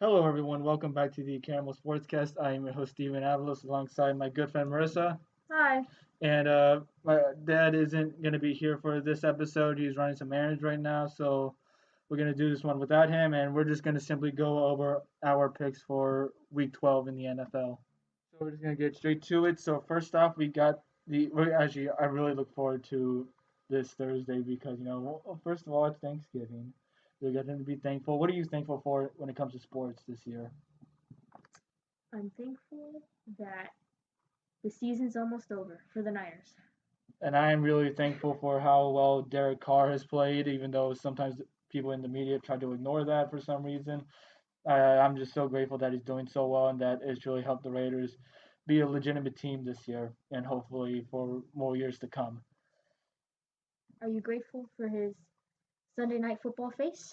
Hello, everyone. Welcome back to the Caramel Sportscast. I am your host, Steven Avalos, alongside my good friend Marissa. Hi. And my dad isn't going to be here for this episode. He's running some errands right now. So we're going to do this one without him. And we're just going to simply go over our picks for week 12 in the NFL. So we're just going to get straight to it. So, first off, we got actually, I really look forward to this Thursday because, first of all, it's Thanksgiving. We're going to be thankful. What are you thankful for when it comes to sports this year? I'm thankful that the season's almost over for the Niners. And I am really thankful for how well Derek Carr has played, even though sometimes people in the media try to ignore that for some reason. I'm just so grateful that he's doing so well and that it's really helped the Raiders be a legitimate team this year and hopefully for more years to come. Are you grateful for his Sunday night football face?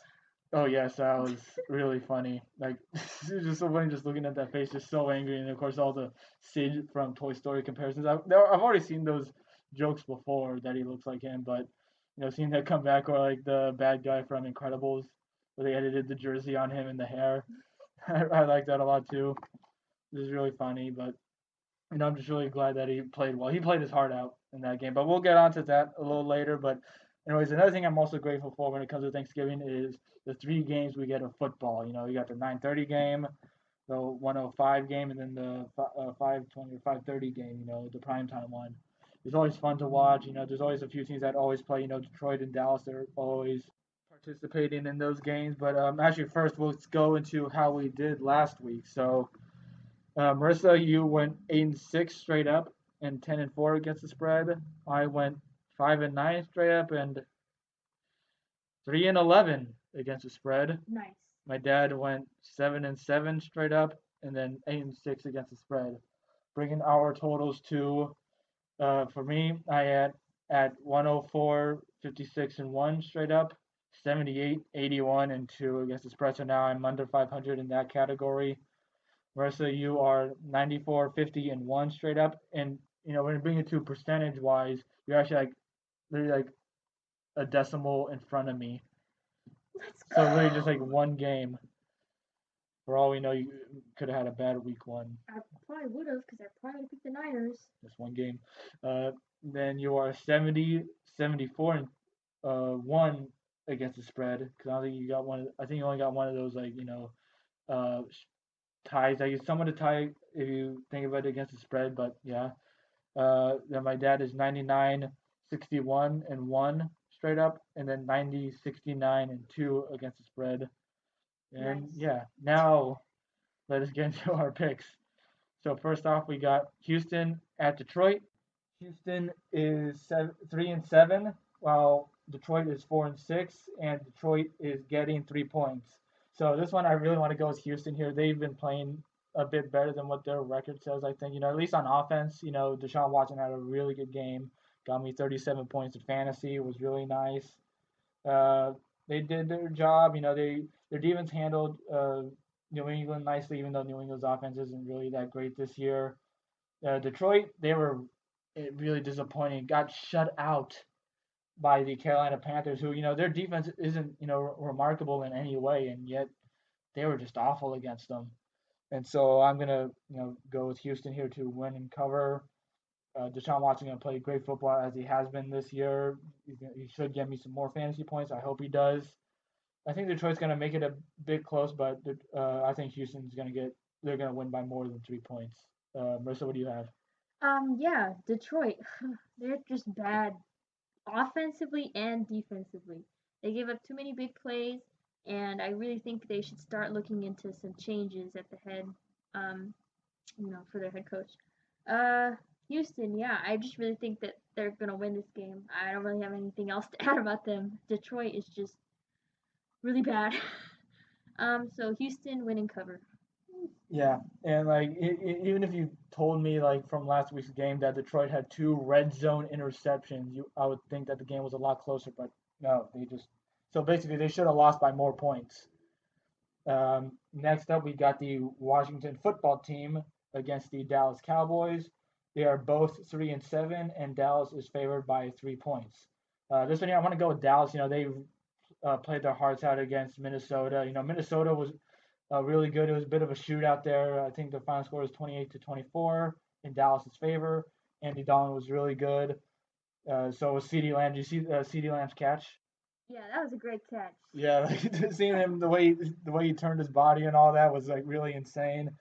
Oh yes, that was really funny. Like it was just so funny just looking at that face, just so angry, and of course all the Sid from Toy Story comparisons. I've already seen those jokes before that he looks like him, but seeing that come back, or like the bad guy from Incredibles, where they edited the jersey on him and the hair. I like that a lot too. It was really funny, but I'm just really glad that he played well. He played his heart out in that game, but we'll get onto that a little later. But anyways, another thing I'm also grateful for when it comes to Thanksgiving is the three games we get of football. You got the 9:30 game, the 1:05 game, and then the 5:20 or 5:30 game. The primetime one. It's always fun to watch. There's always a few teams that always play. Detroit and Dallas are always participating in those games. But actually, first let's go into how we did last week. So Marissa, you went 8-6 straight up and 10-4 against the spread. I went 5-9 straight up and 3-11 against the spread. Nice. My dad went 7-7 straight up and then 8-6 against the spread, bringing our totals to for me I at 104, 56 and 1 straight up, 78, 81 and 2 against the spread. So now I'm under 500 in that category. Marissa, you are 94, 50, and 1 straight up. And, when you bring it to percentage wise, you're actually like, literally like a decimal in front of me. Let's So, go. literally just like one game. For all we know, you could have had a bad week one. I probably would have because I probably picked the Niners. Just one game. Then you are 70, 74, and 1 against the spread. Because I don't think you got one. I think you only got one of those, like, uh, ties. Like, it's somewhat a tie if you think about it against the spread, but yeah. Then my dad is 99, 61 and 1 straight up, and then 90, 69 and 2 against the spread. And Nice. yeah, now let us get into our picks. So first off, we got Houston at Detroit. Houston is 3-7, while Detroit is 4-6, and Detroit is getting 3 points. So this one I really want to go with Houston here. They've been playing a bit better than what their record says. I think at least on offense. Deshaun Watson had a really good game. Got me 37 points in fantasy. It was really nice. Uh, they did their job. Their defense handled New England nicely, even though New England's offense isn't really that great this year. Detroit, they were really disappointing. Got shut out by the Carolina Panthers, who their defense isn't remarkable in any way, and yet they were just awful against them. And so I'm gonna go with Houston here to win and cover. Deshaun Watson gonna play great football as he has been this year. He should get me some more fantasy points. I hope he does. I think Detroit's gonna make it a bit close, but I think Houston's gonna get. They're gonna win by more than 3 points. Marissa, what do you have? Yeah, Detroit. They're just bad offensively and defensively. They give up too many big plays, and I really think they should start looking into some changes at the head, um, for their head coach. Uh, Houston, yeah, I just really think that they're gonna win this game. I don't really have anything else to add about them. Detroit is just really bad. So Houston winning cover. Yeah, and like even if you told me like from last week's game that Detroit had two red zone interceptions, I would think that the game was a lot closer. But no, they just so basically they should have lost by more points. Next up, we got the Washington football team against the Dallas Cowboys. They are both 3-7, and Dallas is favored by 3 points. This one here, I want to go with Dallas. They played their hearts out against Minnesota. Minnesota was really good. It was a bit of a shootout there. I think the final score was 28-24 in Dallas's favor. Andy Dalton was really good. So was CeeDee Lamb. Did you see CeeDee Lamb's catch? Yeah, that was a great catch. Yeah, like, seeing him the way he turned his body and all that was like really insane.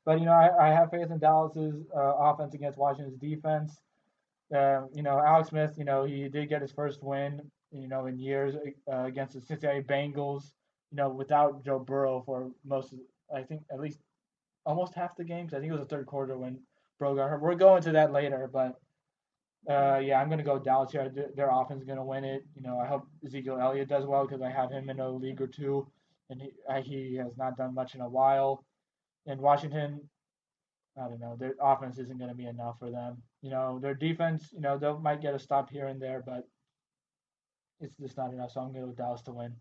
But I have faith in Dallas's offense against Washington's defense. Alex Smith, he did get his first win, in years against the Cincinnati Bengals, without Joe Burrow for most, I think at least almost half the games. I think it was the third quarter when Burrow got hurt. We're going to that later, but yeah, I'm gonna go Dallas here. Their offense is gonna win it. I hope Ezekiel Elliott does well because I have him in a league or two, and he has not done much in a while. And Washington, I don't know, their offense isn't gonna be enough for them. Their defense, they might get a stop here and there, but it's just not enough. So I'm gonna go Dallas to win.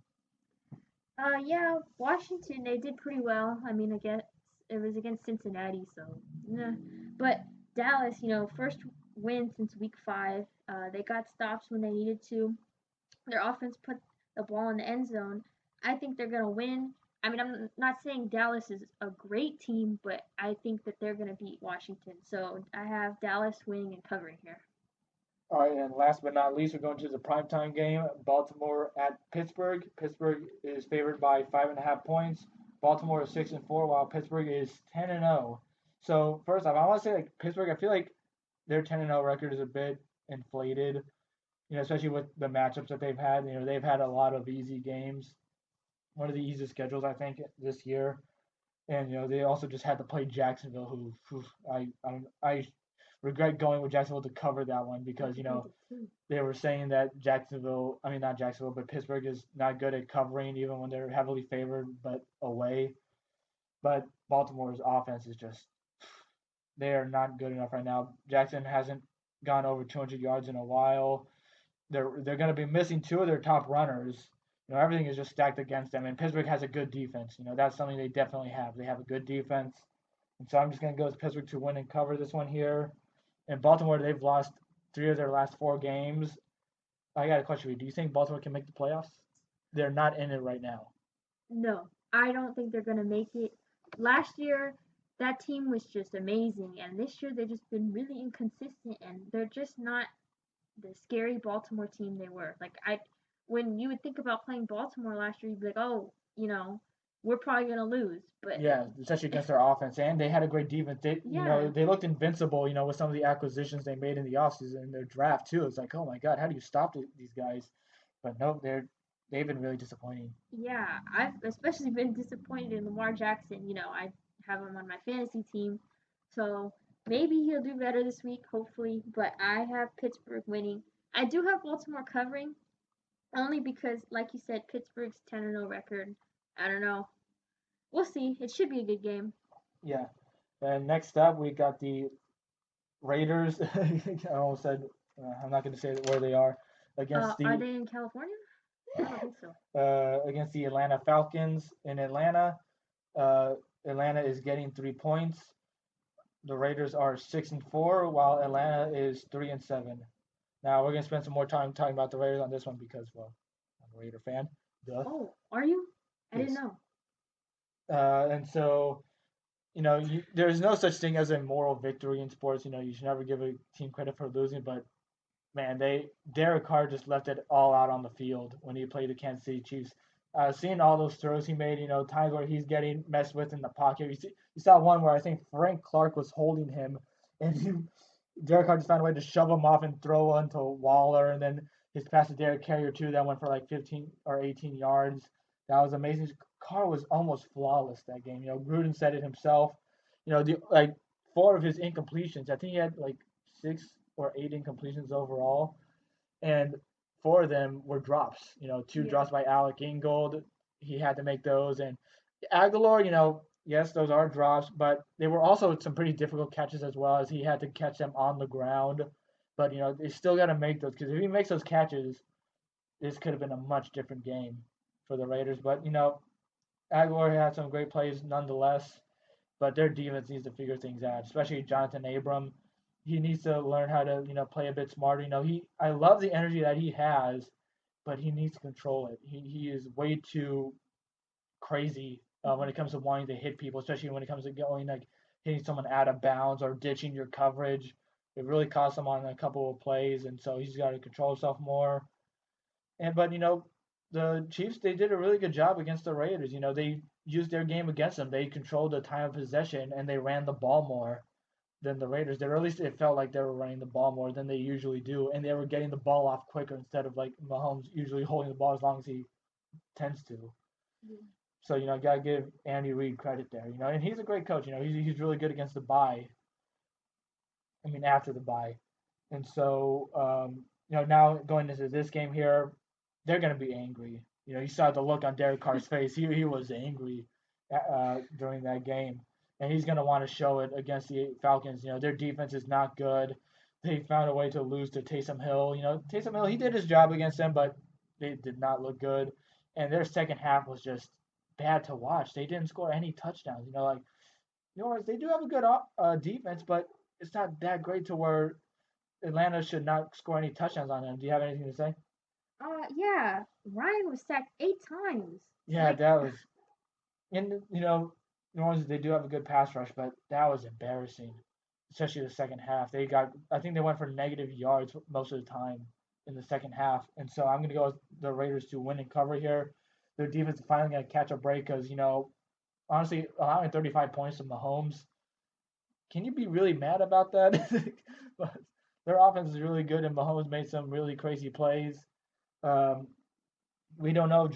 Yeah, Washington, they did pretty well. I mean, I guess it was against Cincinnati, so nah. But Dallas, first win since week 5. They got stops when they needed to. Their offense put the ball in the end zone. I think they're gonna win. I mean, I'm not saying Dallas is a great team, but I think that they're gonna beat Washington. So I have Dallas winning and covering here. All right, and last but not least, we're going to the primetime game, Baltimore at Pittsburgh. Pittsburgh is favored by 5.5 points. Baltimore is 6-4, while Pittsburgh is 10-0. So first off, I want to say like Pittsburgh, I feel like their 10-0 record is a bit inflated. Especially with the matchups that they've had. They've had a lot of easy games. One of the easiest schedules I think this year. And they also just had to play Jacksonville, who I regret going with Jacksonville to cover that one because they were saying that Jacksonville, I mean not Jacksonville, but Pittsburgh is not good at covering even when they're heavily favored, but away. But Baltimore's offense is just they are not good enough right now. Jackson hasn't gone over 200 yards in a while. They're going to be missing two of their top runners. Everything is just stacked against them. And Pittsburgh has a good defense. That's something they definitely have. They have a good defense. And so I'm just going to go with Pittsburgh to win and cover this one here. And Baltimore, they've lost 3 of their last 4 games. I got a question for you. Do you think Baltimore can make the playoffs? They're not in it right now. No, I don't think they're gonna make it. Last year, that team was just amazing, and this year they've just been really inconsistent, and they're just not the scary Baltimore team they were. When you would think about playing Baltimore last year, you'd be like, oh, we're probably gonna lose. But Yeah, especially against their offense, and they had a great defense. yeah, They looked invincible. With some of the acquisitions they made in the offseason and their draft too. It's like, oh my God, how do you stop these guys? But no, they've been really disappointing. yeah, I've especially been disappointed in Lamar Jackson. I have him on my fantasy team, so maybe he'll do better this week, hopefully. But I have Pittsburgh winning. I do have Baltimore covering, only because, like you said, Pittsburgh's 10-0 record. I don't know. We'll see. It should be a good game. Yeah. And next up, we got the Raiders. I almost said I'm not going to say where they are against Are the they in California? I don't think so. against the Atlanta Falcons in Atlanta. Atlanta is getting 3 points. The Raiders are 6-4, while Atlanta is 3-7. Now we're gonna spend some more time talking about the Raiders on this one because, well, I'm a Raider fan. Duh. Oh, are you? I didn't Yes. know. And so there's no such thing as a moral victory in sports. You should never give a team credit for losing, but man, Derek Carr just left it all out on the field when he played the Kansas City Chiefs. Seeing all those throws he made, times where he's getting messed with in the pocket. You saw one where I think Frank Clark was holding him, and Derek Carr just found a way to shove him off and throw one to Waller, and then his pass to Derek Carrier too that went for like 15 or 18 yards. That was amazing. Carr was almost flawless that game. Gruden said it himself. Like 4 of his incompletions. I think he had like 6 or 8 incompletions overall, and 4 of them were drops. 2 Yeah. drops by Alec Ingold. He had to make those, and Aguilar. Yes, those are drops, but they were also some pretty difficult catches as well, as he had to catch them on the ground. But they still got to make those because if he makes those catches, this could have been a much different game for the Raiders. But Aguilar had some great plays nonetheless. But their defense needs to figure things out, especially Jonathan Abram. He needs to learn how to play a bit smarter. I love the energy that he has, but he needs to control it. He is way too crazy when it comes to wanting to hit people, especially when it comes to going like hitting someone out of bounds or ditching your coverage. It really cost him on a couple of plays, and so he's got to control himself more. And but the Chiefs, they did a really good job against the Raiders. They used their game against them. They controlled the time of possession and they ran the ball more than the Raiders did, or at least it felt like they were running the ball more than they usually do, and they were getting the ball off quicker instead of like Mahomes usually holding the ball as long as he tends to. Yeah. So gotta give Andy Reid credit there. And he's a great coach. He's really good against the bye. I mean after the bye, and so now going into this game here, they're gonna be angry. You saw the look on Derek Carr's face. He was angry during that game, and he's gonna want to show it against the Falcons. Their defense is not good. They found a way to lose to Taysom Hill. Taysom Hill, he did his job against them, but they did not look good. And their second half was just bad to watch. They didn't score any touchdowns. They do have a good defense, but it's not that great to where Atlanta should not score any touchdowns on them. Do you have anything to say? Yeah. Ryan was sacked 8 times. Yeah, Like, that was. And New Orleans, they do have a good pass rush, but that was embarrassing, especially the second half. I think they went for negative yards most of the time in the second half, and so I'm gonna go with the Raiders to win and cover here. Their defense is finally gonna catch a break because honestly, allowing 35 points to Mahomes, can you be really mad about that? But their offense is really good, and Mahomes made some really crazy plays. Um, we don't know if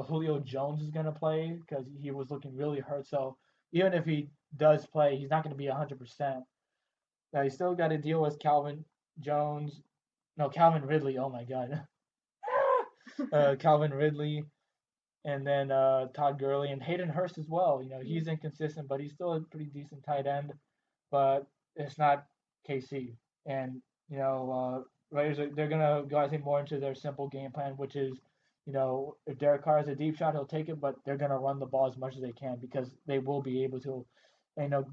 Julio Jones is going to play because he was looking really hurt. So even if he does play, he's not going to be 100%. Now, you still got to deal with Calvin Jones. No, Calvin Ridley. Oh my God. Calvin Ridley. And then Todd Gurley and Hayden Hurst as well. yeah. He's inconsistent, but he's still a pretty decent tight end. But it's not KC. And, Raiders, they're going to go, I think, more into their simple game plan, which is, if Derek Carr has a deep shot, he'll take it, but they're going to run the ball as much as they can because they will be able to. And, a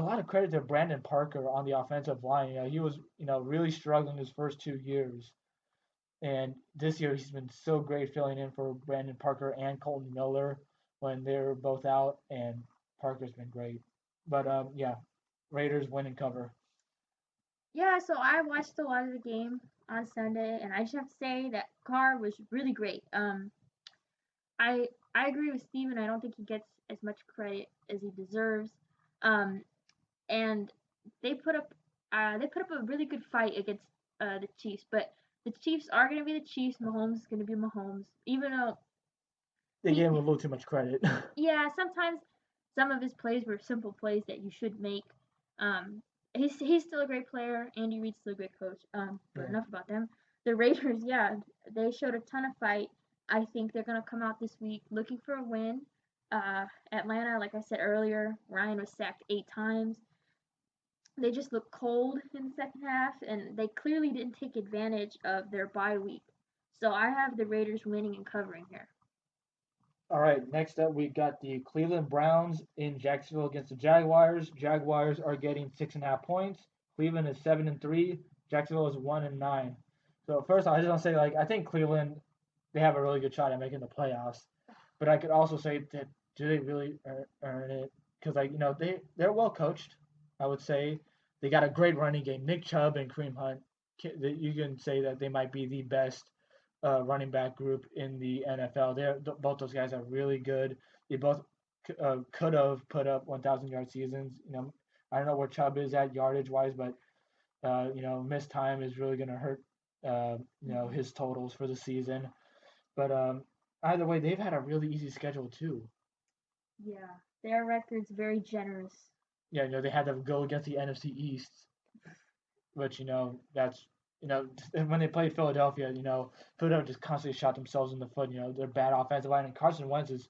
lot of credit to Brandon Parker on the offensive line. He was, really struggling his first 2 years. And this year he's been so great filling in for Brandon Parker and Colton Miller when they're both out, and Parker's been great. But yeah, Raiders win and cover. Yeah, so I watched a lot of the game on Sunday, and I just have to say that Carr was really great. I agree with Steven. I don't think he gets as much credit as he deserves. Um, and they put up they put up a really good fight against the Chiefs, but the Chiefs are going to be the Chiefs. Mahomes is going to be Mahomes, even though They he gave him a little too much credit. yeah, sometimes some of his plays were simple plays that you should make. Um, he's still a great player. Andy Reid's still a great coach. But Yeah. enough about them. The Raiders, yeah, they showed a ton of fight. I think they're gonna come out this week looking for a win. Atlanta, like I said earlier, Ryan was sacked 8 times. They just looked cold in the second half, and they clearly didn't take advantage of their bye week. So I have the Raiders winning and covering here. All right, next up we got the Cleveland Browns in Jacksonville against the Jaguars. Jaguars are getting 6.5 points. Cleveland is 7-3. Jacksonville is 1-9. So first, I just want to say, I think Cleveland, they have a really good shot at making the playoffs. But I could also say that do they really earn it? Because they're well coached. I would say they got a great running game. Nick Chubb and Kareem Hunt. You can say that they might be the best running back group in the NFL. Both those guys are really good. They both could have put up 1,000-yard seasons. I don't know where Chubb is at yardage wise, but missed time is really going to hurt. His totals for the season. But either way, they've had a really easy schedule too. Yeah, their record's very generous. Yeah, they had to go against the NFC East, which that's when they played Philadelphia, Philadelphia just constantly shot themselves in the foot. Their bad offensive line, and Carson Wentz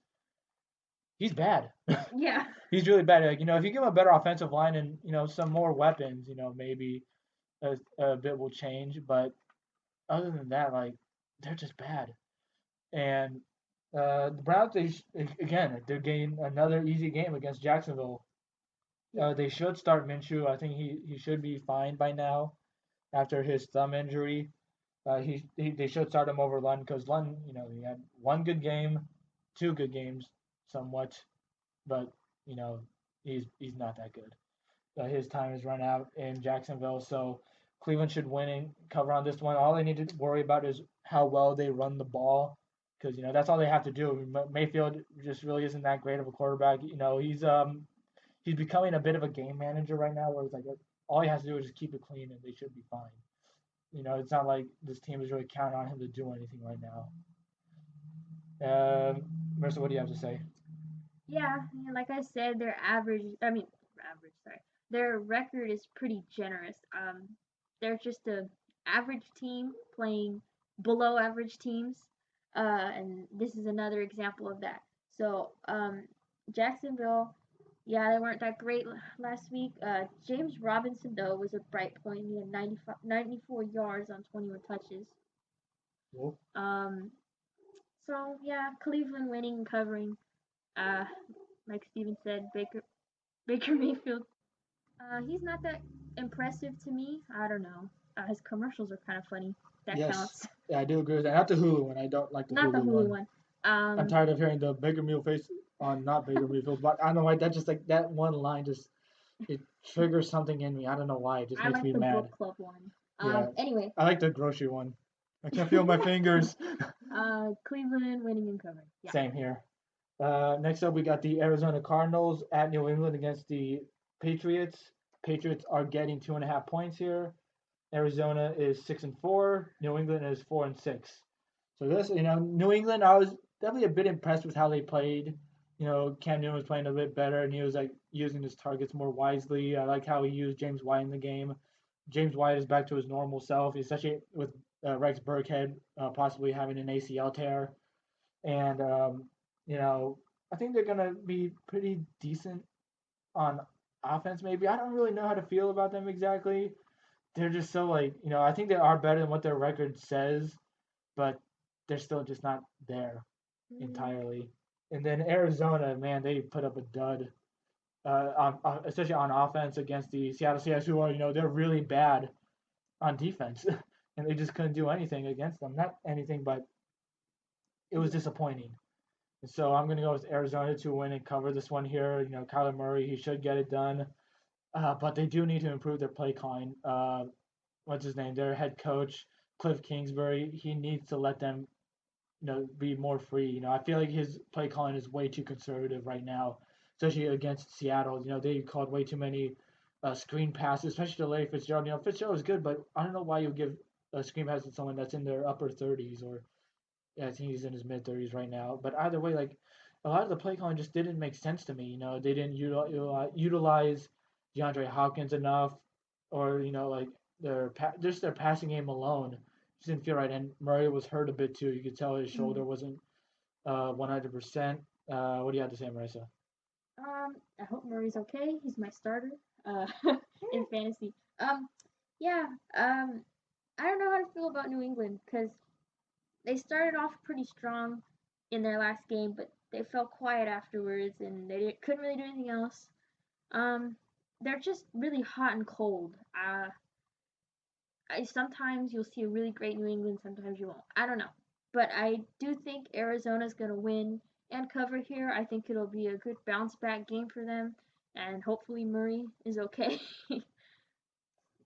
he's bad. Yeah. He's really bad. If you give him a better offensive line and some more weapons, maybe a bit will change. But other than that, they're just bad. And the Browns, again, they're getting another easy game against Jacksonville. Yeah. They should start Minshew. I think he should be fine by now after his thumb injury. They should start him over Lund because Lund, he had one good game, two good games, somewhat. but you know he's not that good. His time is run out in Jacksonville, so Cleveland should win and cover on this one. All they need to worry about is how well they run the ball, because that's all they have to do. Mayfield just really isn't that great of a quarterback. He's becoming a bit of a game manager right now, where it's like all he has to do is just keep it clean and they should be fine. It's not like this team is really counting on him to do anything right now. Marissa, what do you have to say? Yeah, and like I said, their average. I mean, average. Sorry, their record is pretty generous. They're just a average team playing below average teams, and this is another example of that. So, Jacksonville, yeah, they weren't that great last week. James Robinson though was a bright point. He had 94 yards on 21 touches. Cool. So yeah, Cleveland winning and covering. Uh, like Steven said, Baker Mayfield. He's not that impressive to me. I don't know. His commercials are kind of funny. That Yes, counts. yeah, I do agree with that. Not the Hulu one. I don't like the Not the Hulu Hulu one. one. I'm tired of hearing the Baker Meal face on not Baker Mayfield, but I don't know why that just like that one line just it triggers something in me. I don't know why. It just I makes like me the mad. book club one. Yeah, Anyway, I like the grocery one. I can't feel my fingers. Cleveland winning and covering. Yeah. Same here. Next up, we got the Arizona Cardinals at New England against the Patriots. Patriots are getting 2.5 points here. Arizona is 6-4. New England is 4-6. So this, New England, I was definitely a bit impressed with how they played. Cam Newton was playing a bit better, and he was like using his targets more wisely. I like how he used James White in the game. James White is back to his normal self, especially with Rex Burkhead possibly having an ACL tear. And I think they're gonna be pretty decent on offense. Maybe I don't really know how to feel about them exactly. They're just so like I think they are better than what their record says, but they're still just not there Mm, entirely. And then Arizona, man, they put up a dud, especially on offense against the Seattle Seahawks, who are they're really bad on defense, and they just couldn't do anything against them. Not anything, but it was yeah. disappointing. And so I'm gonna go with Arizona to win and cover this one here. Kyler Murray, he should get it done, but they do need to improve their play calling. What's his name? Their head coach, Cliff Kingsbury, he needs to let them be more free. I feel like his play calling is way too conservative right now, especially against Seattle. They called way too many screen passes, especially to Larry Fitzgerald. Fitzgerald is good, but I don't know why you give a screen pass to someone that's in their upper 30s, or yeah, I think he's in his mid 30s right now. But either way, like a lot of the play calling just didn't make sense to me. They didn't utilize DeAndre Hopkins enough, or like just their passing game alone just didn't feel right. And Murray was hurt a bit too. You could tell his Mm. shoulder wasn't 100%. What do you have to say, Marissa? I hope Murray's okay. He's my starter. Uh, in fantasy. Yeah. I don't know how to feel about New England because they started off pretty strong in their last game, but they fell quiet afterwards, and they couldn't really do anything else. Um, they're just really hot and cold. Sometimes you'll see a really great New England, sometimes you won't. I don't know, but I do think Arizona's gonna win and cover here. I think it'll be a good bounce back game for them, and hopefully Murray is okay.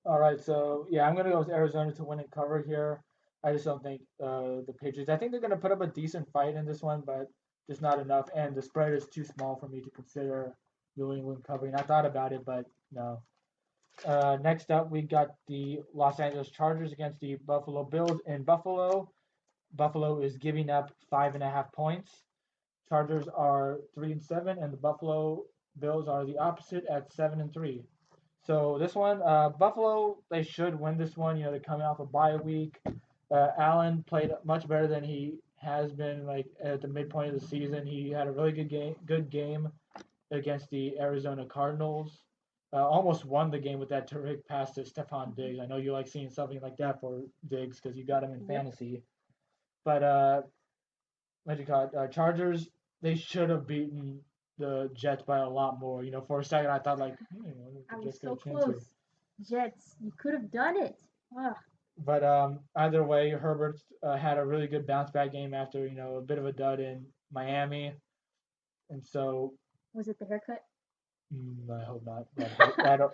All right, so yeah, I'm gonna go with Arizona to win and cover here. I just don't think the Patriots. I think they're gonna put up a decent fight in this one, but just not enough. And the spread is too small for me to consider New England covering. I thought about it, but no. Next up, we got the Los Angeles Chargers against the Buffalo Bills in Buffalo. Buffalo is giving up 5.5 points. Chargers are 3-7, and the Buffalo Bills are the opposite at 7-3. So this one, Buffalo, they should win this one. They're coming off a bye week. Allen played much better than he has been like at the midpoint of the season. He had a really good game against the Arizona Cardinals. Almost won the game with that terrific pass to Stephon Diggs. I know you like seeing something like that for Diggs because you got him in Yep. fantasy. But what do you call it? Chargers, they should have beaten the Jets by a lot more. For a second I thought like, I the was Jets got so a chance here. close. Jets, you could have done it. Ugh. But either way, Herbert had a really good bounce back game after a bit of a dud in Miami, and so Was it the haircut? I hope not.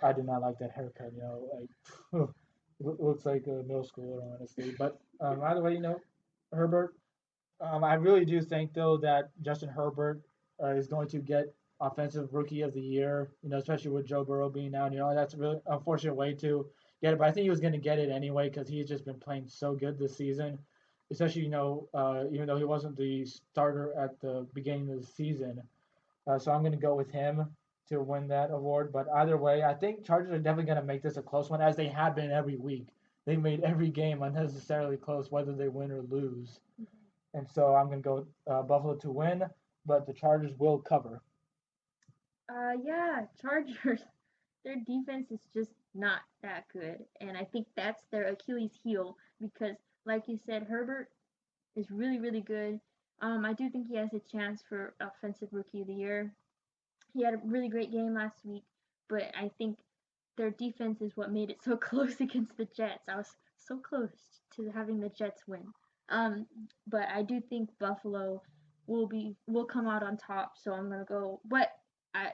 I do not like that haircut. Like it looks like a middle schooler, honestly. But either way, Herbert. I really do think though that Justin Herbert is going to get offensive rookie of the year. Especially with Joe Burrow being out. That's a really unfortunate way to get it. But I think he was going to get it anyway because he's just been playing so good this season. Especially even though he wasn't the starter at the beginning of the season. So I'm going to go with him to win that award. But either way, I think Chargers are definitely going to make this a close one, as they have been every week. They made every game unnecessarily close, whether they win or lose. And so I'm going to go Buffalo to win, but the Chargers will cover. Yeah, Chargers. Their defense is just not that good, and I think that's their Achilles heel because, like you said, Herbert is really, really good. I do think he has a chance for Offensive Rookie of the Year. He had a really great game last week, but I think their defense is what made it so close against the Jets. I was so close to having the Jets win. Um, but I do think Buffalo will come out on top. So I'm gonna go, but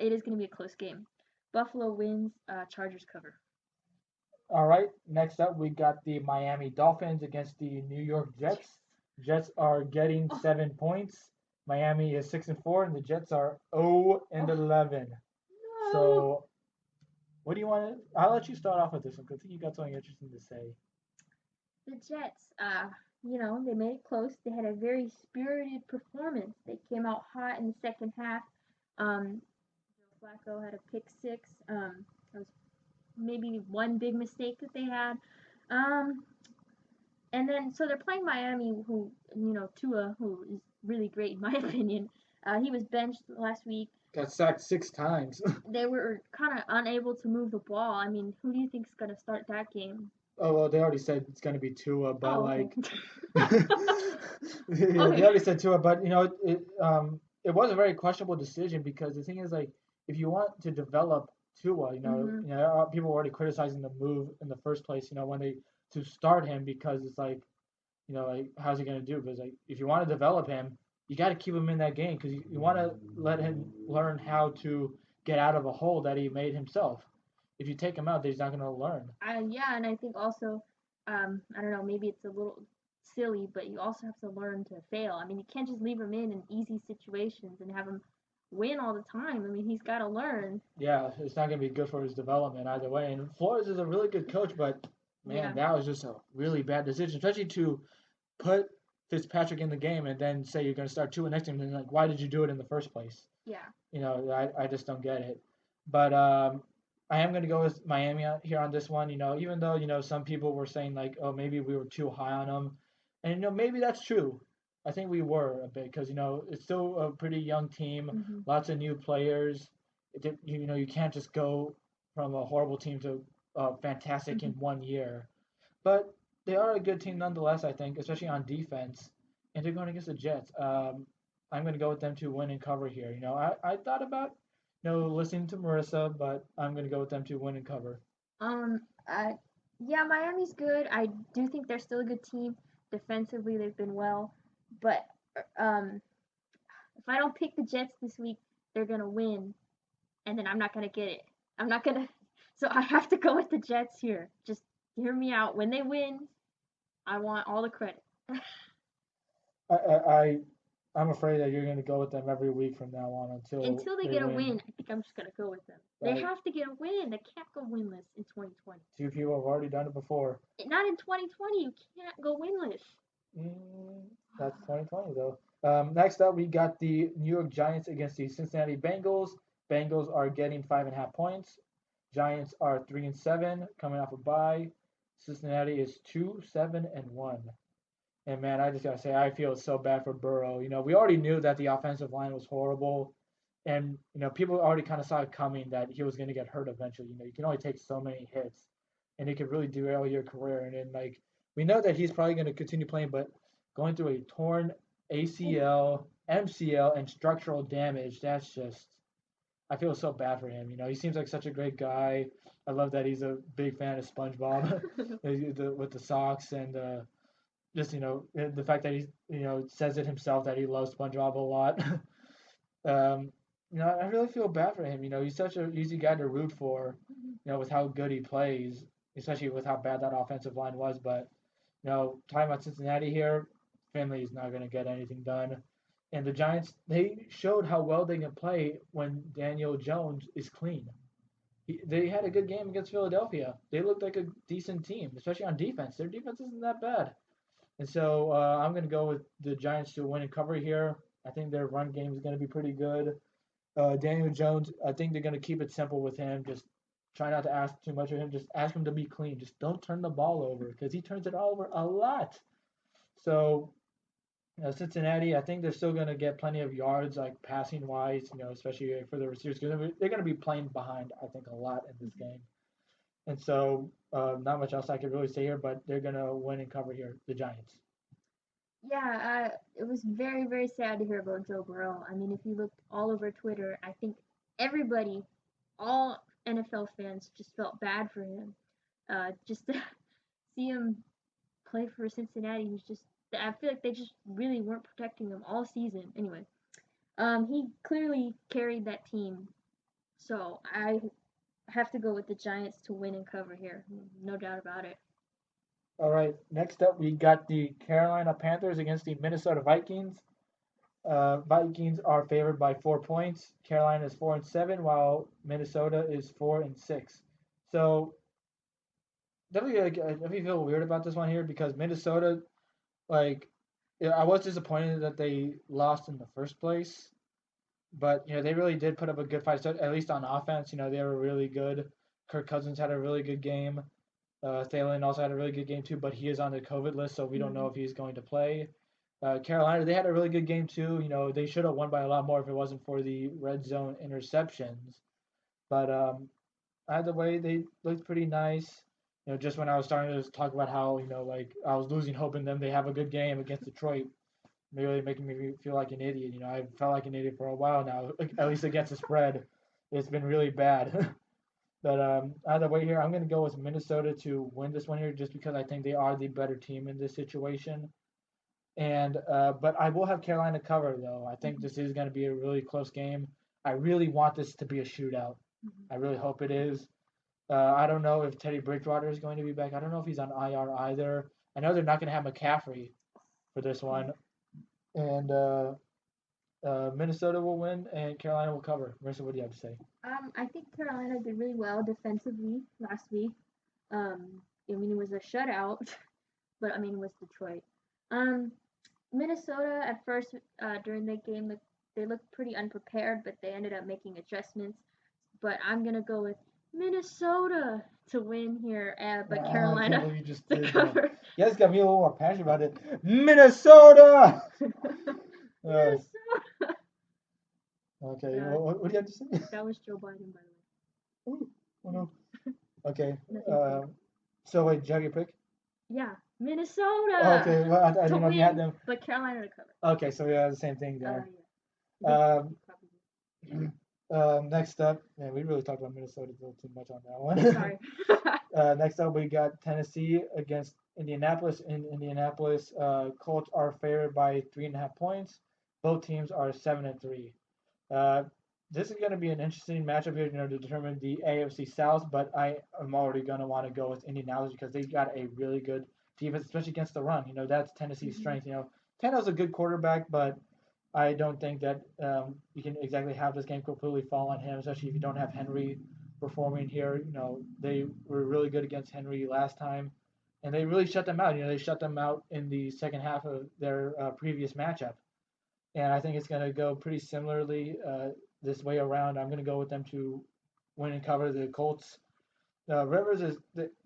it is gonna be a close game. Buffalo wins. Chargers cover. All right, next up, we got the Miami Dolphins against the New York Jets. Jets are getting Oh 7 points. Miami is 6-4, and the Jets are 0-11. no! So, what do you want to? I'll let you start off with this one because you got something interesting to say. The Jets. They made it close. They had a very spirited performance. They came out hot in the second half. Um, Flacco had a pick six. That was maybe one big mistake that they had. Um, and then so they're playing Miami, who Tua, who is really great in my opinion. He was benched last week. Got sacked 6 times. They were kind of unable to move the ball. I mean, who do you think's gonna start that game? Oh well, they already said it's gonna be Tua, but Oh, okay. like, yeah, they Okay. already said Tua, but it was a very questionable decision because the thing is like, if you want to develop Tua, Mhm. people were already criticizing the move in the first place, when they to start him because it's like, like how's he gonna do? Because like if you want to develop him, you got to keep him in that game because you want to let him learn how to get out of a hole that he made himself. If you take him out, then he's not gonna learn. Yeah, and I think also, I don't know, maybe it's a little silly, but you also have to learn to fail. I mean, you can't just leave him in easy situations and have him win all the time. I mean, he's got to learn. Yeah, it's not going to be good for his development either way. And Flores is a really good coach, but man, Yeah, that was just a really bad decision, especially to put Fitzpatrick in the game and then say you're going to start Tua next time. And like, why did you do it in the first place? yeah. I just don't get it. But I am going to go with Miami here on this one. Even though some people were saying like, oh, maybe we were too high on them, and maybe that's true. I think we were a bit because it's still a pretty young team, Hmm. lots of new players. You can't just go from a horrible team to fantastic in Hmm. 1 year. But they are a good team nonetheless, I think, especially on defense. And they're going against the Jets. I'm going to go with them to win and cover here. I thought about, listening to Marissa, but I'm going to go with them to win and cover. Um, uh, yeah, Miami's good. I do think they're still a good team. Defensively, they've been well, but um, if I don't pick the Jets this week, they're gonna win, and then I'm not gonna get it. I'm not gonna. So I have to go with the Jets here. Just hear me out. When they win, I want all the credit. I, I, I I'm afraid that you're going to go with them every week from now on until Until they they get a win. win, I think I'm just gonna go with them. They Like have to get a win. They can't go winless in 2020. two people have already done it before. Not in 2020. You can't go winless. Mm, that's 2020 though. Next up, we got the New York Giants against the Cincinnati Bengals. Bengals are getting 5.5 points. Giants are 3-7, coming off a bye. Cincinnati is 2-7-1. And man, I just gotta say, I feel so bad for Burrow. We already knew that the offensive line was horrible, and people already kind of saw it coming that he was gonna get hurt eventually. You can only take so many hits, and it could really derail your career. And then like we know that he's probably gonna continue playing, but going through a torn ACL, MCL, and structural damage, that's just I feel so bad for him. He seems like such a great guy. I love that he's a big fan of SpongeBob with the socks and just the fact that he says it himself that he loves SpongeBob a lot. um, I really feel bad for him. He's such an easy guy to root for. Mhm. With how good he plays, especially with how bad that offensive line was. But talking about Cincinnati here, Finley is not going to get anything done. And the Giants, they showed how well they can play when Daniel Jones is clean. They had a good game against Philadelphia. They looked like a decent team, especially on defense. Their defense isn't that bad. And so I'm going to go with the Giants to win and cover here. I think their run game is going to be pretty good. Daniel Jones, I think they're going to keep it simple with him. Just try not to ask too much of him. Just ask him to be clean. Just don't turn the ball over because he turns it over a lot. So Cincinnati, I think they're still going to get plenty of yards, like passing wise, especially for the receivers. They're going to be playing behind, I think, a lot in this game. And so, not much else I could really say here, but they're going to win and cover here, the Giants. Yeah, it was very, very sad to hear about Joe Burrow. I mean, if you looked all over Twitter, I think everybody, all NFL fans, just felt bad for him. Just to see him play for Cincinnati, I feel like they just really weren't protecting him all season. Anyway, he clearly carried that team, so I have to go with the Giants to win and cover here. No doubt about it. All right, next up, we got the Carolina Panthers against the Minnesota Vikings. Vikings are favored by 4 points. Carolina is 4-7, while Minnesota is 4-6. So definitely, like, I definitely feel weird about this one here because Minnesota, like, yeah, I was disappointed that they lost in the first place, but they really did put up a good fight. So at least on offense, they were really good. Kirk Cousins had a really good game. Thielen also had a really good game too, but he is on the COVID list, so we don't know if he's going to play. Carolina, they had a really good game too. They should have won by a lot more if it wasn't for the red zone interceptions. But either way, they looked pretty nice. Just when I was starting to talk about how like I was losing hope in them, they have a good game against Detroit, really making me feel like an idiot. I felt like an idiot for a while now. At least against the spread, it's been really bad. But either way here, I'm going to go with Minnesota to win this one here, just because I think they are the better team in this situation. And but I will have Carolina cover though. I think this is going to be a really close game. I really want this to be a shootout. I really hope it is. I don't know if Teddy Bridgewater is going to be back. I don't know if he's on IR either. I know they're not going to have McCaffrey for this one, and Minnesota will win and Carolina will cover. Marissa, what do you have to say? I think Carolina did really well defensively last week. I mean, it was a shutout, but I mean, it was Detroit. Um, Minnesota at first during that game, they looked pretty unprepared, but they ended up making adjustments. But I'm gonna go with Minnesota to win here, but I can't Carolina believe you just to did that. cover. You guys got me a little more passionate about it. Minnesota! Uh, Minnesota. okay, Uh, what do you have to say? that was Joe Biden, by the way. Ooh, oh no. Okay, Nothing fake. so wait, did you have your pick? Yeah, Minnesota Okay, well, I to didn't know if you had win, them. but Carolina to cover. Okay, so yeah, the same thing there. Yeah. Um, next up, man, we really talked about Minnesota a little too much on that one. Sorry. Next up, we got Tennessee against Indianapolis. In Indianapolis, Colts are favored by 3.5 points. Both teams are 7-3. Uh, this is going to be an interesting matchup here, to determine the AFC South. But I am already going to want to go with Indianapolis because they got a really good defense, especially against the run. That's Tennessee's strength. Tannehill's a good quarterback, but I don't think that you can exactly have this game completely fall on him, especially if you don't have Henry performing here. They were really good against Henry last time, and they really shut them out. They shut them out in the second half of their previous matchup, and I think it's going to go pretty similarly this way around. I'm going to go with them to win and cover the Colts. Rivers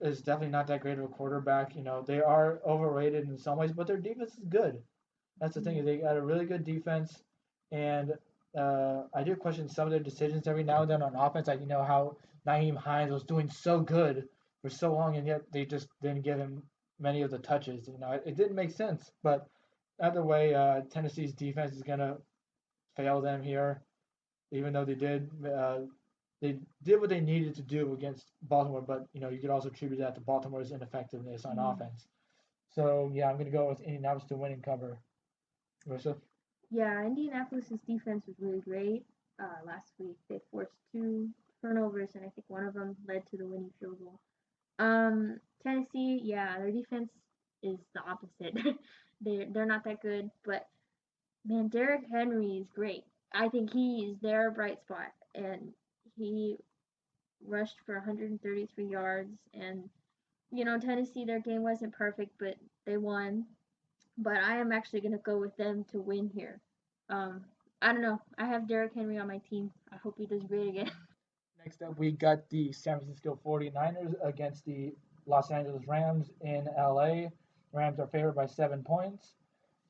is definitely not that great of a quarterback. They are overrated in some ways, but their defense is good. That's the thing, is they got a really good defense, and I do question some of their decisions every now and then on offense. Like how Naeem Hines was doing so good for so long, and yet they just didn't give him many of the touches. It didn't make sense. But either way, Tennessee's defense is gonna fail them here, even though they did what they needed to do against Baltimore. But you could also attribute that to Baltimore's ineffectiveness on offense. So yeah, I'm gonna go with Indianapolis to win and cover. Marissa? Yeah, Indianapolis' defense was really great. last week. They forced two turnovers, and I think one of them led to the winning field goal. Tennessee, yeah, their defense is the opposite. They're not that good, but man, Derrick Henry is great. I think he is their bright spot, and he rushed for 133 yards. And Tennessee, their game wasn't perfect, but they won. But I am actually gonna go with them to win here. Um, I don't know. I have Derrick Henry on my team. I hope he does great again. Next up, we got the San Francisco 49ers against the Los Angeles Rams in LA. Rams are favored by 7 points.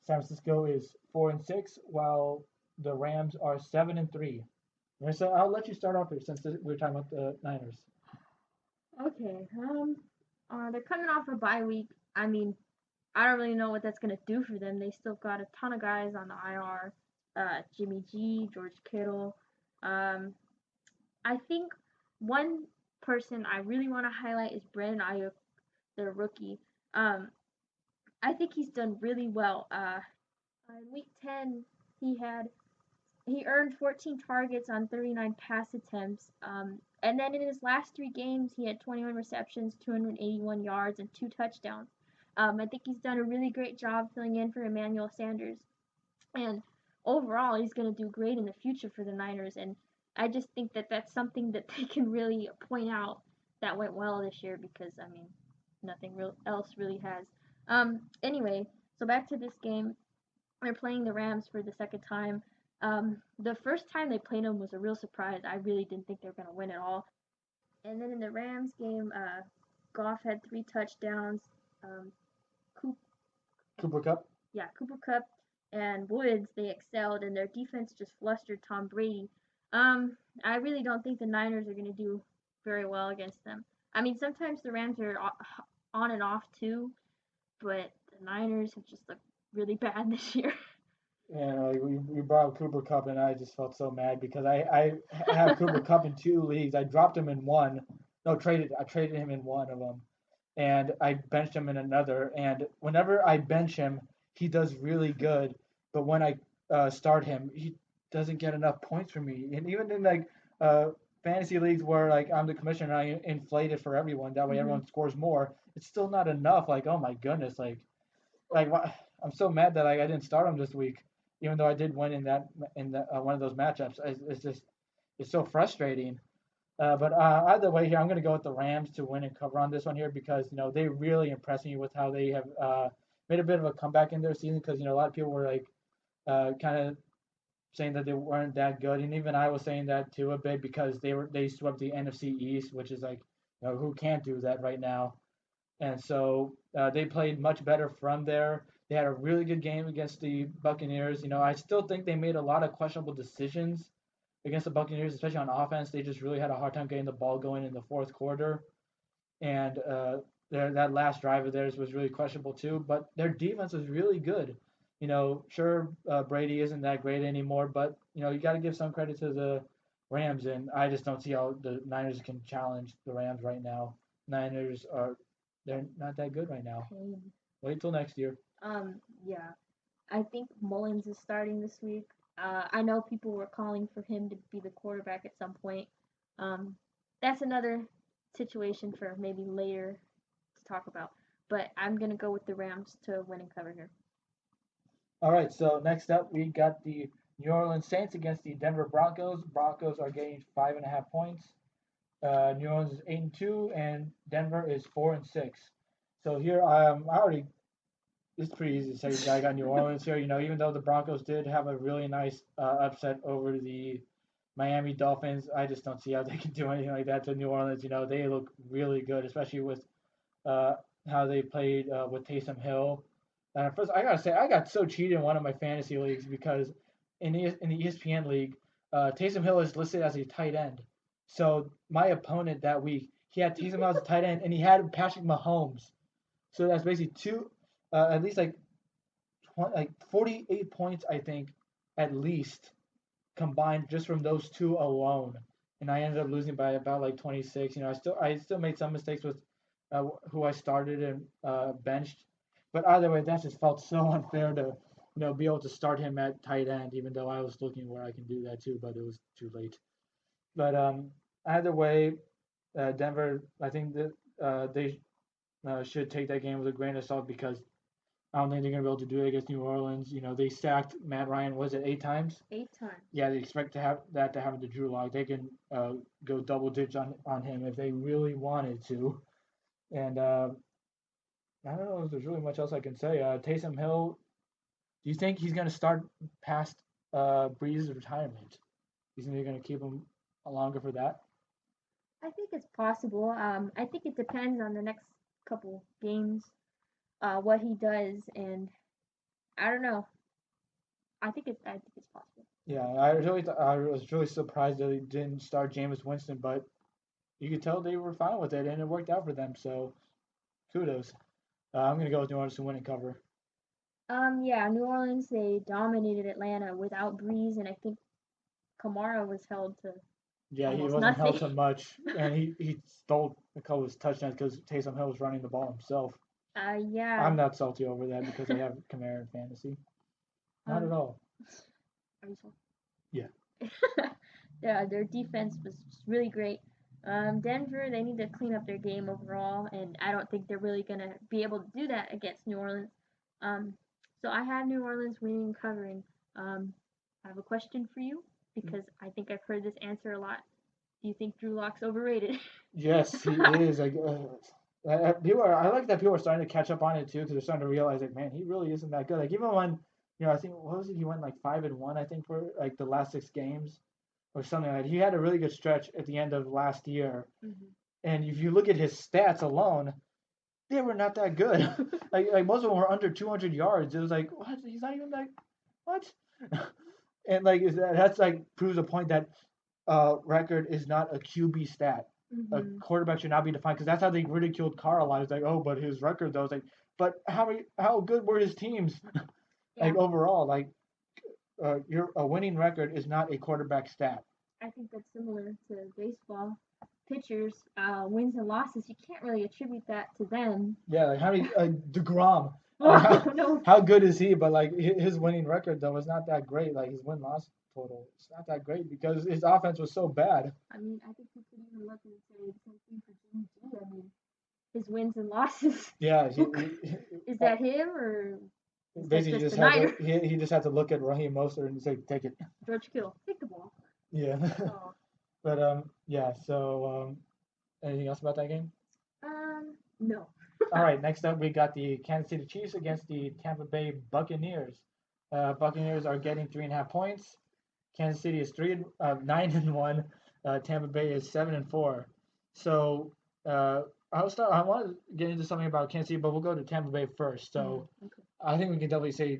San Francisco is 4-6, while the Rams are 7-3. So I'll let you start off here since we're talking about the Niners. Okay. They're coming off a bye week. I mean, I don't really know what that's gonna do for them. They still got a ton of guys on the IR. Jimmy G, George Kittle. Um, I think one person I really want to highlight is Brandon Ayuk, their rookie. Um, I think he's done really well. In week 10, he had he earned 14 targets on 39 pass attempts. And then in his last three games, he had 21 receptions, 281 yards, and two touchdowns. I think he's done a really great job filling in for Emmanuel Sanders. And overall, he's going to do great in the future for the Niners. And I just think that that's something that they can really point out that went well this year because, I mean, nothing else really has. Anyway, so back to this game. They're playing the Rams for the second time. The first time they played them was a real surprise. I really didn't think they were going to win at all. And then in the Rams game, Goff had three touchdowns. Um, Coop, Cooper Cup. yeah, Cooper Cup and Woods, they excelled, and their defense just flustered Tom Brady. I really don't think the Niners are going to do very well against them. I mean, sometimes the Rams are on and off too, but the Niners have just looked really bad this year. And we brought up Cooper Cup, and I just felt so mad because I have Cooper Cup in two leagues. I dropped him in one. No, I traded him in one of them, and I benched him in another. And whenever I bench him, he does really good. But when I start him, he doesn't get enough points for me. And even in like uh, fantasy leagues where like I'm the commissioner, and I inflate it for everyone. That way, Mm-hmm. everyone scores more. It's still not enough. Like, oh my goodness, like I'm so mad that I didn't start him this week, even though I did win in one of those matchups. It's just it's so frustrating. But either way, here I'm going to go with the Rams to win and cover on this one here because they really impressed me with how they have made a bit of a comeback in their season because a lot of people were like kind of saying that they weren't that good, and even I was saying that too a bit because they swept the NFC East, which is like who can't do that right now. And so they played much better from there. They had a really good game against the Buccaneers. I still think they made a lot of questionable decisions against the Buccaneers, especially on offense. They just really had a hard time getting the ball going in the fourth quarter. And that last drive of theirs was really questionable too. But their defense was really good. Sure, Brady isn't that great anymore, but you got to give some credit to the Rams, and I just don't see how the Niners can challenge the Rams right now. Niners are they're not that good right now. Pain. Wait till next year. Yeah, I think Mullins is starting this week. I know people were calling for him to be the quarterback at some point. Um, that's another situation for maybe later to talk about. But I'm gonna go with the Rams to win and cover here. All right, so next up we got the New Orleans Saints against the Denver Broncos. Broncos are getting 5.5 points. New Orleans is 8-2, and Denver is 4-6. So here, I already it's pretty easy to say that I got New Orleans here. Even though the Broncos did have a really nice upset over the Miami Dolphins, I just don't see how they can do anything like that to New Orleans. They look really good, especially with uh, how they played with Taysom Hill. And first, I gotta say, I got so cheated in one of my fantasy leagues because in the ESPN league, Taysom Hill is listed as a tight end. So my opponent that week, he had Taysom Hill as a tight end, and he had Patrick Mahomes. So that's basically at least like 48 points, I think, at least combined just from those two alone. And I ended up losing by about like 26. I still made some mistakes with who I started and benched, but either way, that just felt so unfair to be able to start him at tight end, even though I was looking where I can do that too, but it was too late. But either way, Denver, I think that they should take that game with a grain of salt because I don't think they're gonna be able to do it against New Orleans. They sacked Matt Ryan. Was it 8 times? 8 times. Yeah, they expect to have that to happen to Drew Lock. They can go double digits on him if they really wanted to. And I don't know if there's really much else I can say. Taysom Hill, do you think he's gonna start past Breeze's retirement? You think they're gonna keep him longer for that? I think it's possible. I think it depends on the next couple games, what he does, and I don't know. I think it's possible. Yeah, I was really surprised that he didn't start Jameis Winston, but you could tell they were fine with it, and it worked out for them. So kudos. I'm gonna go with New Orleans to win and cover. Yeah, New Orleans, they dominated Atlanta without Breeze, and I think Kamara was held to Yeah, he almost wasn't held nothing. to much, and he stole a couple of his touchdowns because Taysom Hill was running the ball himself. Yeah. I'm not salty over that because I have Kamara in fantasy. Not at Um, all. are you sorry? Yeah. Yeah, their defense was really great. Denver, they need to clean up their game overall, and I don't think they're really gonna be able to do that against New Orleans. Um, so I have New Orleans winning and covering. I have a question for you because I think I've heard this answer a lot. Do you think Drew Lock's overrated? Yes, he is. I like that people are starting to catch up on it too because they're starting to realize like, man, he really isn't that good. Like even when I think what was it? He went like 5-1, I think, for like the last 6 games or something like that. He had a really good stretch at the end of last year, and if you look at his stats alone, they were not that good. like most of them were under 200 yards. It was like what? He's not even like what? And like that's like proves a point that record is not a QB stat. A quarterback should not be defined because that's how they ridiculed Carr a lot. It's like, oh, but his record though. It's like, but how good were his teams? Like Yeah, overall, like a winning record is not a quarterback stat. I think that's similar to baseball. Pitchers, wins and losses, you can't really attribute that to them. Yeah, like how many Degrom. Oh no. How good is he? But like his winning record though is not that great. Like his win loss total, it's not that great because his offense was so bad. I mean, I think we could even look and say the same thing for Jimmy G. I mean, his wins and losses. Yeah, Is that him or is that basically just just the had to Niner? he just had to look at Raheem Mostert and say take it. George Kittle, take the ball. Yeah. Oh. But yeah. So anything else about that game? No. All right. Next up, we got the Kansas City Chiefs against the Tampa Bay Buccaneers. Buccaneers are getting 3.5 points. Kansas City is 9-1. Tampa Bay is 7-4. So I'll start. I want to get into something about Kansas City, but we'll go to Tampa Bay first. So Okay. I think we can definitely say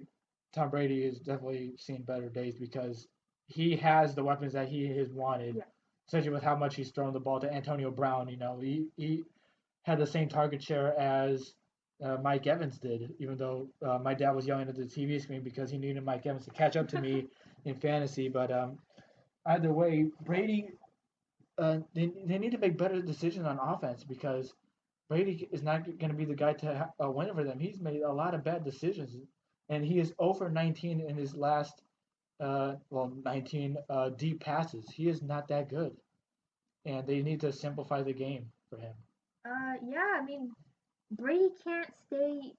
Tom Brady is definitely seen better days because he has the weapons that he has wanted, Yeah. especially with how much he's thrown the ball to Antonio Brown. He had the same target share as Mike Evans did, even though my dad was yelling at the TV screen because he needed Mike Evans to catch up to me in fantasy. But either way, Brady, they need to make better decisions on offense because Brady is not going to be the guy to win it for them. He's made a lot of bad decisions, and he is 0 for 19 in his last, 19 deep passes. He is not that good, and they need to simplify the game for him. Yeah, I mean, Brady can't stay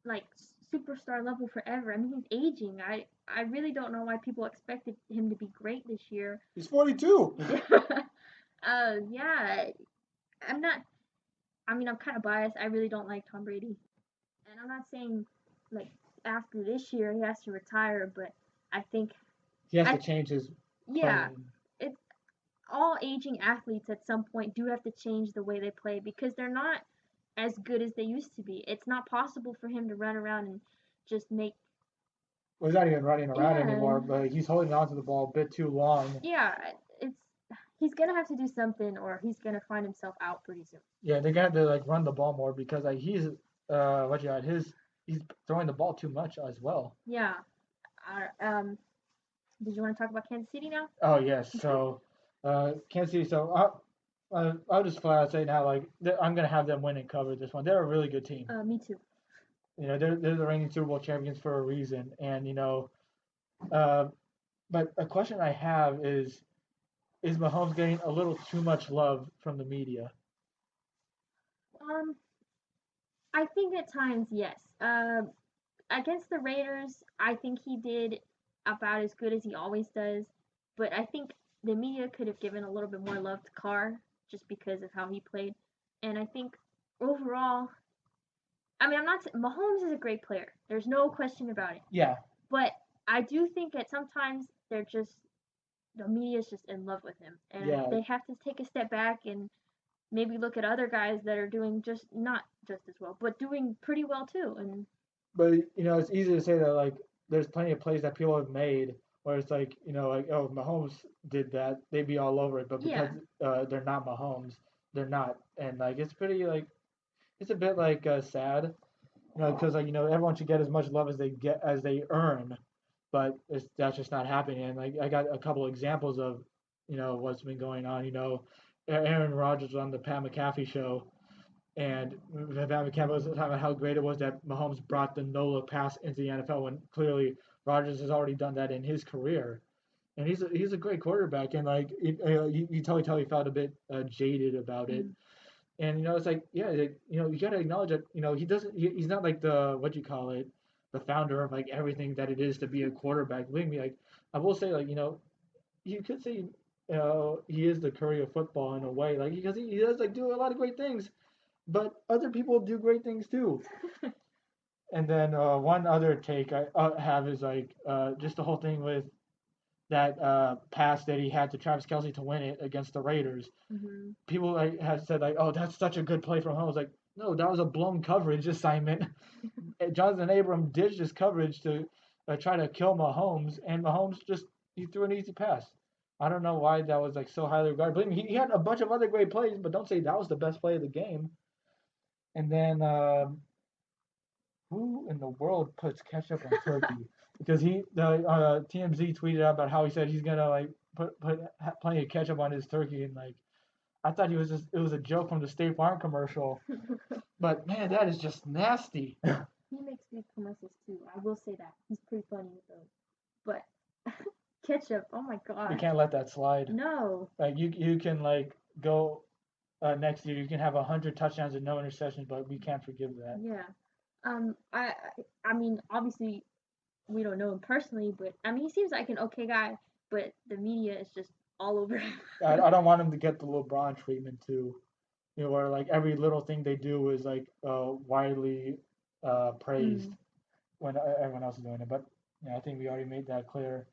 like superstar level forever. I mean, he's aging. I really don't know why people expected him to be great this year. He's 42. Yeah, I'm not. I mean, I'm kind of biased. I really don't like Tom Brady, and I'm not saying like after this year he has to retire, but I think He has I to change his yeah, playing. it's all aging athletes at some point do have to change the way they play because they're not as good as they used to be. It's not possible for him to run around and just make Well, he's not even running around yeah anymore, but he's holding onto the ball a bit too long. yeah it's he's gonna have to do something or he's gonna find himself out pretty soon. Yeah, they got to like run the ball more because like he's he's throwing the ball too much as well. Yeah. Did you want to talk about Kansas City now? Oh yes, so Kansas City. So I'll just flat out say now like I'm gonna have them win and cover this one. They're a really good team. Me too. They're the reigning Super Bowl champions for a reason. And uh, but a question I have is Mahomes getting a little too much love from the media? Um, I think at times, yes. Against the Raiders, I think he did about as good as he always does. But I think the media could have given a little bit more love to Carr just because of how he played. And I think overall, I mean, I'm not. Mahomes is a great player. There's no question about it. Yeah, But I do think that sometimes they're just the media is just in love with him, and yeah. they have to take a step back and maybe look at other guys that are doing just not just as well, but doing pretty well too. And But it's easy to say that like there's plenty of plays that people have made where it's like like oh Mahomes did that, they'd be all over it, but because yeah, they're not Mahomes, they're not, and like it's pretty like it's a bit like sad, because like everyone should get as much love as they earn, but that's just not happening. And like I got a couple examples of what's been going on. Aaron Rodgers on the Pat McAfee show, and Pat McAfee was talking about how great it was that Mahomes brought the no look pass into the NFL when clearly Rodgers has already done that in his career. And he's a great quarterback, and like you totally felt a bit jaded about it. mm, And it's like yeah, you got to acknowledge that he's not like the what you call it, the founder of like everything that it is to be a quarterback. Believe me, like I will say like you could say he is the Curry of football in a way, like because he does like do a lot of great things, but other people do great things too. And then one other take I have is like just the whole thing with that pass that he had to Travis Kelsey to win it against the Raiders. hmm People like have said like, oh, that's such a good play from Holmes. Like, no, that was a blown coverage assignment. Jonathan Abram ditched his coverage to try to kill Mahomes, and Mahomes just he threw an easy pass. I don't know why that was like so highly regarded. Believe me, he had a bunch of other great plays, but don't say that was the best play of the game. And then who in the world puts ketchup on turkey? Because the TMZ tweeted out about how he said he's gonna like put plenty of ketchup on his turkey, and like I thought it was a joke from the State Farm commercial. But man, that is just nasty. he makes good commercials too. I will say that he's pretty funny with those. But ketchup, oh my We gosh, can't let that slide. no, Like you can like go next year, you can have 100 touchdowns and no interceptions, but we can't forgive that. yeah. I I mean, obviously we don't know him personally, but I mean, he seems like an okay guy. But the media is just all over him. I don't want him to get the LeBron treatment too. Where like every little thing they do is like widely praised mm. when everyone else is doing it. But yeah, I think we already made that clear.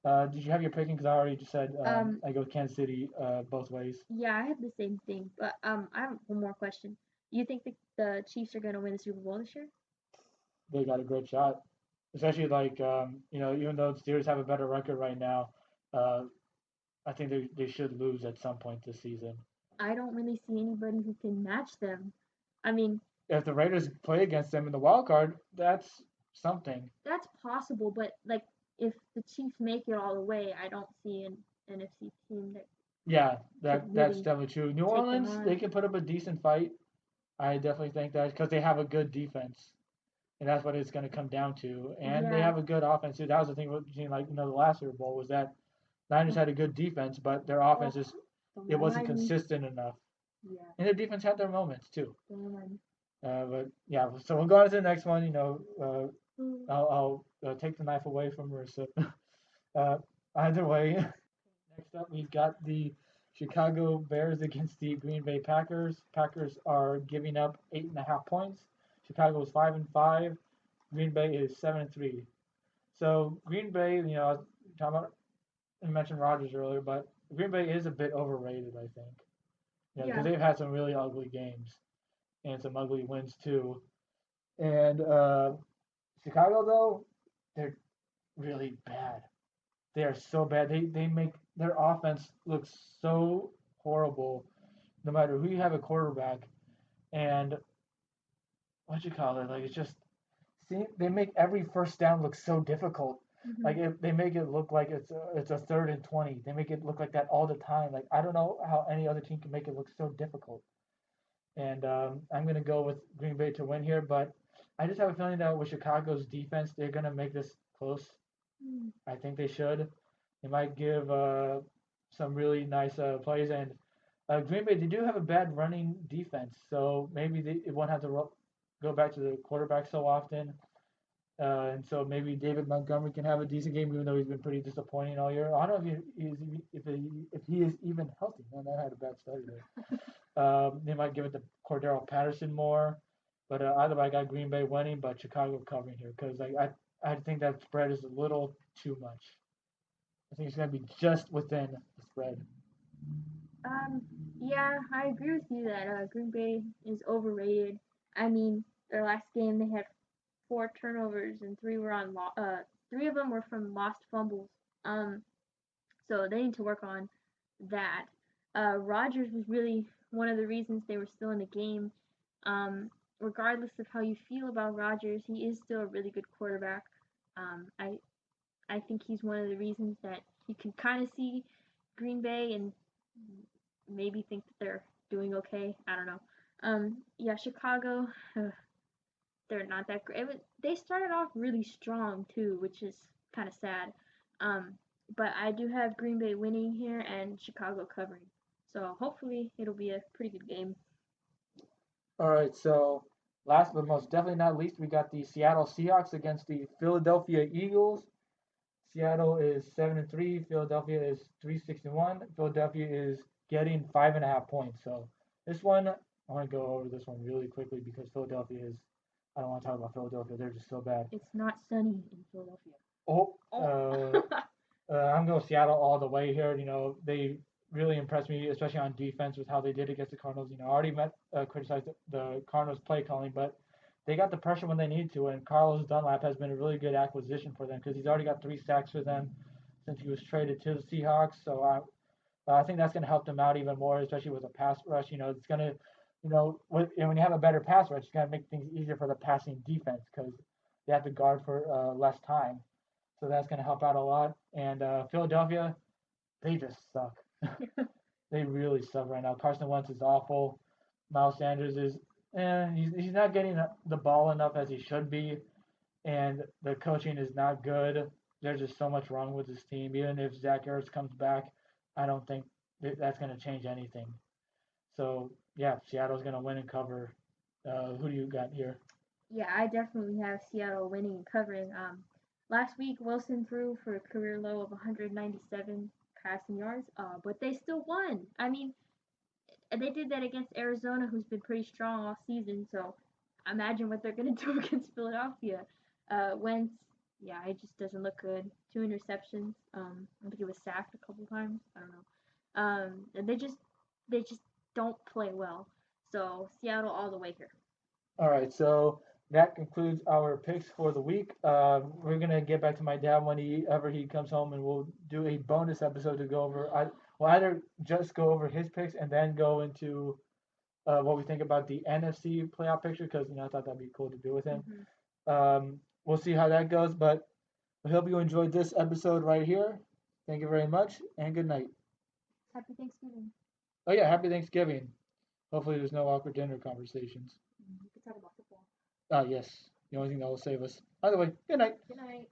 Did you have your picking? Because I already just said Um, I go with Kansas City both ways. yeah, I have the same thing. But I have one more question. You think the Chiefs are gonna win the Super Bowl this year? They got a great shot, especially like even though the Steelers have a better record right now, uh, I think they should lose at some point this season. I don't really see anybody who can match them. I mean, If the Raiders play against them in the wild card, that's something. that's possible, but like if the Chiefs make it all the way, I don't see an NFC team that Yeah, could that's really definitely true. New take them Orleans, they on. can put up a decent fight. I definitely think that because they have a good defense, and that's what it's going to come down to. And they Yeah. have a good offense too. That was the thing between like the last Super Bowl was that Niners Oh, had a good defense, but their oh, offense just it don't wasn't remind me. consistent enough. Yeah, And their defense had their moments too. don't remind me. But yeah, so we'll go on to the next one. Mm. I'll take the knife away from Marissa. uh, Either way, next up we've got the Chicago Bears against the Green Bay Packers. Packers are giving up 8.5 points. Chicago is 5-5. Green Bay is 7-3. So Green Bay, I was talking about, I mentioned Rodgers earlier, but Green Bay is a bit overrated, I think. Because Yeah. they've had some really ugly games and some ugly wins too. And Chicago though, they're really bad. They are so bad. They make their offense look so horrible, no matter who you have a quarterback. And what you call it, like it's just see they make every first down look so difficult. hmm Like they make it look like it's a 3rd and 20. They make it look like that all the time. Like I don't know how any other team can make it look so difficult. And I'm gonna go with Green Bay to win here, but I just have a feeling that with Chicago's defense, they're gonna make this close. Hmm. I think they should. They might give some really nice plays, and Green Bay they do have a bad running defense, so maybe it won't have to go back to the quarterback so often. And so maybe David Montgomery can have a decent game, even though he's been pretty disappointing all year. I don't know if he is even healthy. Man, that had a bad start there. They might give it to Cordero Patterson more, but either way, I got Green Bay winning, but Chicago covering here because I think that spread is a little too much. I think it's gonna be just within the spread. Um, yeah, I agree with you that Green Bay is overrated. I mean, their last game they had 4 turnovers and three of them were from lost fumbles. Um, so they need to work on that. Rodgers was really one of the reasons they were still in the game. Um, Regardless of how you feel about Rodgers, he is still a really good quarterback. Um, I I think he's one of the reasons that you can kind of see Green Bay and maybe think that they're doing okay. I don't know. Yeah, Chicago, they're not that great. They started off really strong too, which is kind of sad. Um, but I do have Green Bay winning here and Chicago covering. So hopefully it'll be a pretty good game. All right, so last but most definitely not least, we got the Seattle Seahawks against the Philadelphia Eagles. Seattle is 7-3. Philadelphia is 3-1. Philadelphia is getting 5.5 points. So this one, I want to go over this one really quickly because Philadelphia is. I don't want to talk about Philadelphia. They're just so bad. It's not sunny in Philadelphia. Oh, Oh. I'm going Seattle all the way here. They really impressed me, especially on defense, with how they did against the Cardinals. I already criticized the Cardinals play calling, but they got the pressure when they need to. And Carlos Dunlap has been a really good acquisition for them because he's already got 3 sacks for them since he was traded to the Seahawks. So I think that's going to help them out even more, especially with a pass rush. It's going to, when you have a better pass rush, it's going to make things easier for the passing defense because they have to guard for less time. So that's going to help out a lot. And Philadelphia, they just suck. They really suck right now. Carson Wentz is awful. Miles Sanders is, he's not getting the ball enough as he should be, and the coaching is not good. There's just so much wrong with this team. Even if Zach Ertz comes back, I don't think that's going to change anything. So yeah, Seattle's going to win and cover. Who do you got here? Yeah, I definitely have Seattle winning and covering. Last week Wilson threw for a career low of 197 passing yards, but they still won. I mean, they did that against Arizona, who's been pretty strong all season. So imagine what they're gonna do against Philadelphia. Wentz, yeah, it just doesn't look good. 2 interceptions. I think it was sacked a couple times. I don't know. And they just don't play well. So Seattle all the way here. All right, so that concludes our picks for the week. We're gonna get back to my dad whenever he comes home, and we'll do a bonus episode to go over. We'll either just go over his picks and then go into what we think about the NFC playoff picture because I thought that'd be cool to do with him. Mm-hmm. We'll see how that goes, but I hope you enjoyed this episode right here. Thank you very much, and good night. Happy Thanksgiving. Oh yeah, happy Thanksgiving. Hopefully, there's no awkward dinner conversations. We could talk about football. Ah yes, the only thing that will save us. By the way, good night. Good night.